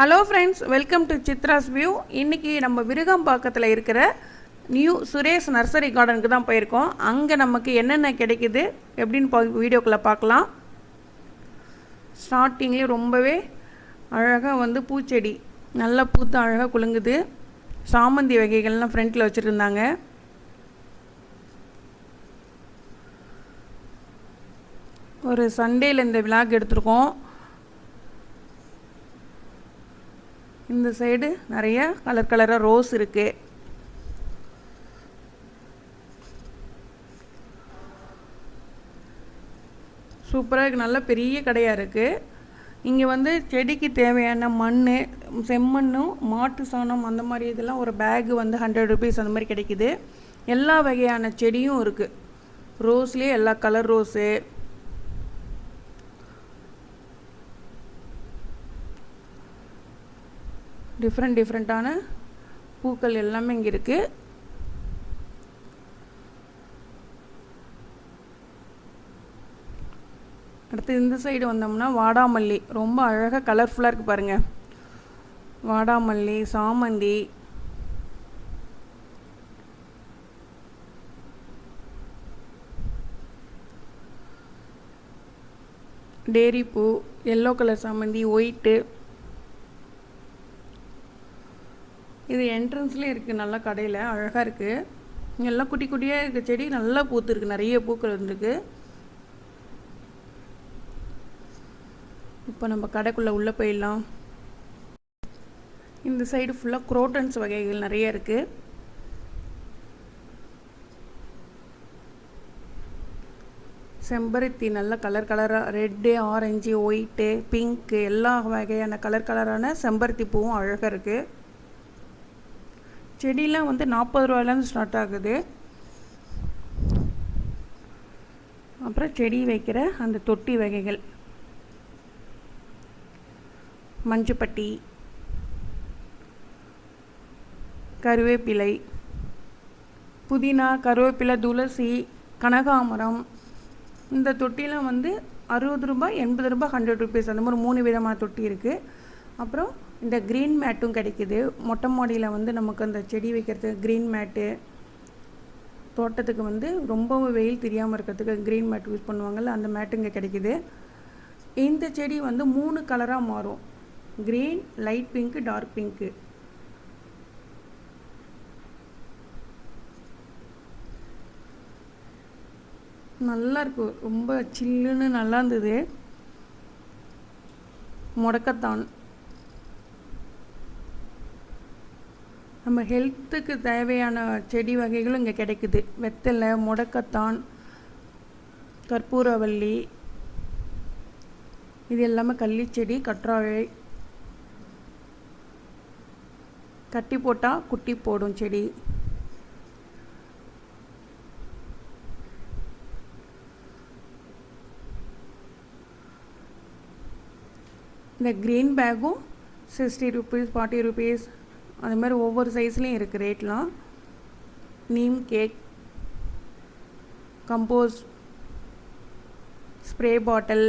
Hello friends, welcome to Chitra's View. இன்னைக்கு நம்ம விருகம்பாக்கத்துல இருக்கிற நியூ சுரேஷ் நர்சரி கார்டனுக்கு தான் போயிருக்கோம். அங்க நமக்கு என்னென்ன கிடைக்குது எப்படின்னு வீடியோக்குள்ள பார்க்கலாம். ஸ்டார்டிங்லயே ரொம்பவே அழகா பூச்செடி நல்லா பூத்து அழகா குலுங்குது. சாமந்தி வகைகள்லாம் ஃப்ரண்ட்ல வச்சிருந்தாங்க. ஒரு சண்டேல இந்த vlog எடுத்துறோம். இந்த சைடு நிறைய கலரா ரோஸ் இருக்கு. சூப்பரா இருக்கு. நல்ல பெரிய கடையா இருக்கு. இங்க செடிக்கு தேவையான மண், செம்மண்ணும் மாட்டு சாணம் அந்த மாதிரி இதெல்லாம் ஒரு பேக் 100 ரூபாய் அந்த மாதிரி கிடைக்குது. எல்லா வகையான செடியும் இருக்கு. ரோஸ்லயே எல்லா கலர் ரோஸ், டிஃப்ரெண்டான பூக்கள் எல்லாமே இங்க இருக்கு. அடுத்து இந்த சைடு வந்தோம்னா வாடாமல்லி ரொம்ப அழகா கலர்ஃபுல்லா இருக்கு பாருங்க. வாடாமல்லி, சாமந்தி, டேரி பூ, yellow கலர் சாமந்தி, ஒயிட். இது என்ட்ரன்ஸ்ல இருக்கு. நல்ல கடையில அழகா இருக்கு. எல்லாம் குட்டி குட்டியா இருக்க செடி நல்லா பூத்து இருக்கு. நிறைய பூக்கள் வந்திருக்கு. இப்போ நம்ம கடைக்குள்ள உள்ள போயிடலாம். இந்த சைடு ஃபுல்லா குரோட்டன்ஸ் வகைகள் நிறைய இருக்கு. செம்பருத்தி நல்ல கலரா ரெட், ஆரஞ்சு, ஒயிட், பிங்க் எல்லா வகையான கலரான செம்பருத்தி பூவும் அழகா இருக்கு. செடிலாம் 40 ரூபாயில இருந்து ஸ்டார்ட் ஆகுது. அப்புறம் செடி வைக்கிற அந்த தொட்டி வகைகள், மஞ்சப்பட்டி, கருவேப்பிலை, புதினா, கருவேப்பிலை, துளசி, கனகாமரம். இந்த தொட்டிலாம் 60 ரூபாய், 80 ரூபாய், 100 ரூபாய் அந்த மாதிரி 3 விதமான தொட்டி இருக்கு. அப்புறம் இந்த கிரீன் மேட்டும் கிடைக்குது. மொட்டை மாடியில் நமக்கு அந்த செடி வைக்கிறதுக்கு கிரீன் மேட்டு, தோட்டத்துக்கு ரொம்ப வெயில் தெரியாமல் இருக்கிறதுக்கு கிரீன் மேட் யூஸ் பண்ணுவாங்கள்ல, அந்த மேட்டு இங்கே கிடைக்குது. இந்த செடி 3 கலராக மாறும். Green, light pink, dark pink. நல்லா இருக்கு. ரொம்ப சில்லுன்னு நல்லா இருந்தது. முடக்கத்தான் நம்ம ஹெல்த்துக்கு தேவையான செடி வகைகளும் இங்கே கிடைக்குது. வெத்தலை, முடக்கத்தான், கற்பூரவள்ளி, இது எல்லாமே கள்ளிச்செடி, கற்றாழை. கட்டி போட்டால் குட்டி போடும் செடி. இந்த க்ரீன் பேக்கும் 60 ரூபீஸ், 40 ரூபீஸ் அது மாதிரி ஒவ்வொரு சைஸ்லேயும் இருக்குது ரேட்லாம். Neem cake, compost, spray bottle,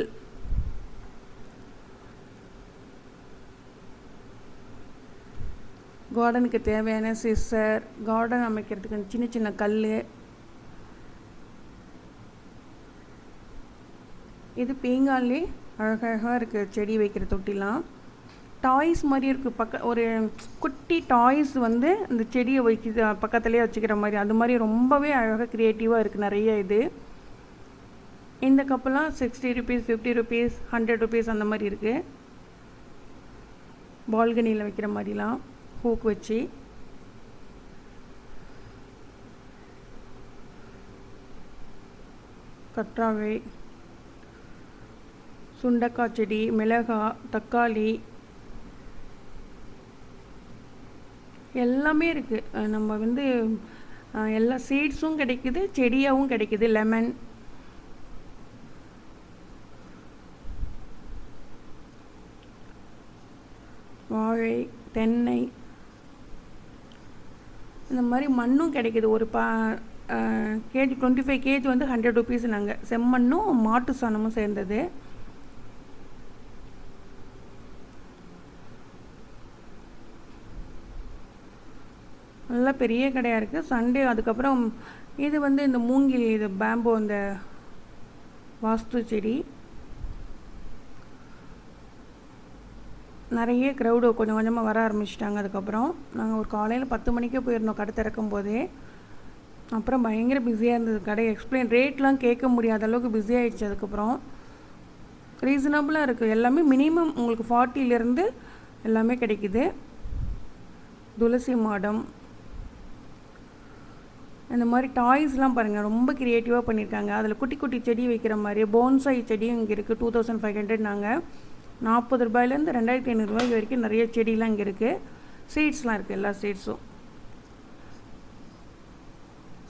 கார்டனுக்கு தேவையான சிசர், கார்டன் அமைக்கிறதுக்கு சின்ன கல். இது பீங்கான்லே அழகழகாக இருக்குது செடி வைக்கிற தொட்டிலாம். டாய்ஸ் மாதிரி இருக்குது. ஒரு குட்டி டாய்ஸ் இந்த செடியை வைக்க பக்கத்துலேயே வச்சுக்கிற மாதிரி, அது மாதிரி ரொம்பவே அழகாக க்ரியேட்டிவாக இருக்குது நிறைய. இது இந்த கப்பெல்லாம் 60 ரூபீஸ், 50 ரூபீஸ், 100 ரூபீஸ் அந்த மாதிரி இருக்குது. பால்கனியில் வைக்கிற மாதிரிலாம் ஹூக் வச்சு. கற்றாழை, சுண்டக்காய் செடி, மிளகாய், தக்காளி எல்லாமே இருக்குது. நம்ம எல்லா சீட்ஸும் கிடைக்குது, செடியாகவும் கிடைக்குது. லெமன், வாழை, தென்னை இந்த மாதிரி மண்ணும் கிடைக்குது. ஒரு கேஜி 25 கேஜி 100 ரூபீஸ். நாங்கள் செம்மண்ணும் மாட்டு சாணமும் சேர்ந்தது. நல்ல பெரிய கடையாக இருக்குது. சண்டே அதுக்கப்புறம் இது வந்து இந்த மூங்கில், இது பேம்போ, இந்த வாஸ்து செடி. நிறைய க்ரௌடு கொஞ்சம் கொஞ்சமாக வர ஆரம்பிச்சிட்டாங்க. அதுக்கப்புறம் நாங்கள் ஒரு காலையில் 10 மணிக்கே போயிருந்தோம் கடை திறக்கும் போதே. அப்புறம் பயங்கர பிஸியாக இருந்தது கடை. ரேட்லாம் கேட்க முடியாத அளவுக்கு பிஸி ஆகிடுச்சு. அதுக்கப்புறம் ரீசனபிளாக இருக்குது எல்லாமே. மினிமம் உங்களுக்கு 40லேருந்து எல்லாமே கிடைக்குது. துளசி மாடம், இந்த மாதிரி டாய்ஸ்லாம் பாருங்கள், ரொம்ப க்ரியேட்டிவாக பண்ணியிருக்காங்க. அதில் குட்டி குட்டி செடி வைக்கிற மாதிரி போன்சாய் செடியும் இங்கே இருக்குது. 2500 நாங்கள் 40 ரூபாயிலேருந்து 2500 ரூபாய்க்கு வரைக்கும் நிறைய செடிலாம் இங்கே இருக்குது. சீட்ஸ்லாம் இருக்குது, எல்லா சீட்ஸும்.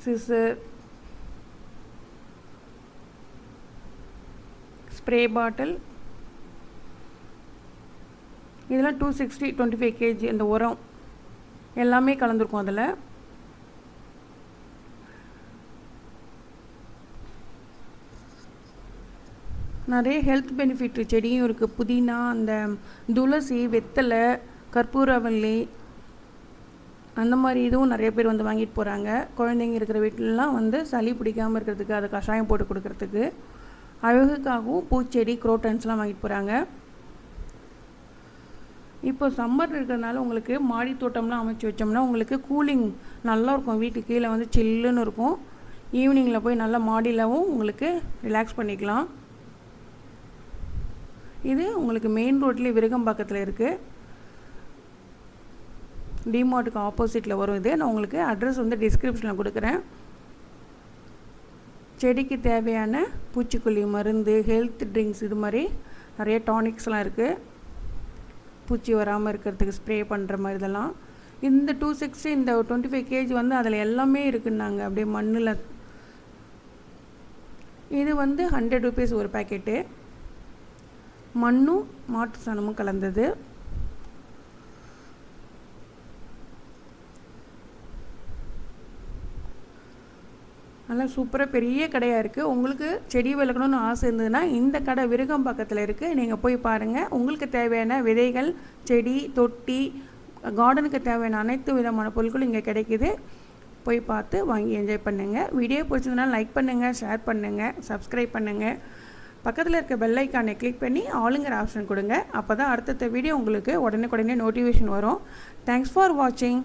சிசர், ஸ்ப்ரே பாட்டில், இதெல்லாம் 260, 25 kg. இந்த உரம் எல்லாமே கலந்துருக்கும் அதில். நிறைய ஹெல்த் பெனிஃபிட் செடியும் இருக்குது. புதினா, அந்த துளசி, வெத்தலை, கற்பூரவல்லி, அந்த மாதிரி இதுவும் நிறைய பேர் வந்து வாங்கிட்டு போகிறாங்க. குழந்தைங்க இருக்கிற வீட்டிலலாம் வந்து சளி பிடிக்காமல் இருக்கிறதுக்கு, அதை கஷாயம் போட்டு கொடுக்கறதுக்கு, அழகுக்காகவும் பூச்செடி, குரோட்டன்ஸ்லாம் வாங்கிட்டு போகிறாங்க. இப்போ சம்மர் இருக்கிறதுனால உங்களுக்கு மாடி தோட்டம்லாம் அமைச்சு வச்சோம்னா உங்களுக்கு கூலிங் நல்லாயிருக்கும். வீட்டுக்கு கீழே வந்து சில்லுன்னு இருக்கும். ஈவினிங்கில் போய் நல்லா மாடியிலவும் உங்களுக்கு ரிலாக்ஸ் பண்ணிக்கலாம். இது உங்களுக்கு மெயின் ரோட்லேயே விருகம்பாக்கத்தில் இருக்குது. டிமார்ட்டுக்கு ஆப்போசிட்டில் வரும். இது நான் உங்களுக்கு அட்ரஸ் வந்து டிஸ்கிரிப்ஷனில் கொடுக்குறேன். செடிக்கு தேவையான பூச்சிக்கொல்லி மருந்து, ஹெல்த் ட்ரிங்க்ஸ், இது மாதிரி நிறைய டானிக்ஸ்லாம் இருக்குது. பூச்சி வராமல் இருக்கிறதுக்கு ஸ்ப்ரே பண்ணுற மாதிரி இதெல்லாம். இந்த 260, இந்த 25 kg வந்து அதில் எல்லாமே இருக்குன்னாங்க. அப்படியே மண்ணில். இது வந்து 100 rupees ஒரு பேக்கெட்டு. மண்ணும் மாட்டு சாணமும் கலந்தது. நல்லா சூப்பராக பெரிய கடையாக இருக்குது. உங்களுக்கு செடி வளர்க்கணும்னு ஆசை இருந்ததுன்னா இந்த கடை விருகம்பாக்கத்தில் இருக்குது. நீங்கள் போய் பாருங்கள். உங்களுக்கு தேவையான விதைகள், செடி, தொட்டி, கார்டனுக்கு தேவையான அனைத்து விதமான பொருட்களும் இங்கே கிடைக்கிது. போய் பார்த்து வாங்கி என்ஜாய் பண்ணுங்கள். வீடியோ பிடிச்சதுன்னா லைக் பண்ணுங்கள், ஷேர் பண்ணுங்கள், சப்ஸ்கிரைப் பண்ணுங்கள். பக்கத்தில் இருக்க பெல் ஐக்கானை கிளிக் பண்ணி ஆளுங்கிற ஆப்ஷன் கொடுங்க. அப்போ தான் அடுத்தடுத்த வீடியோ உங்களுக்கு உடனே நோட்டிஃபிகேஷன் வரும். தேங்க்ஸ் ஃபார் வாட்சிங்.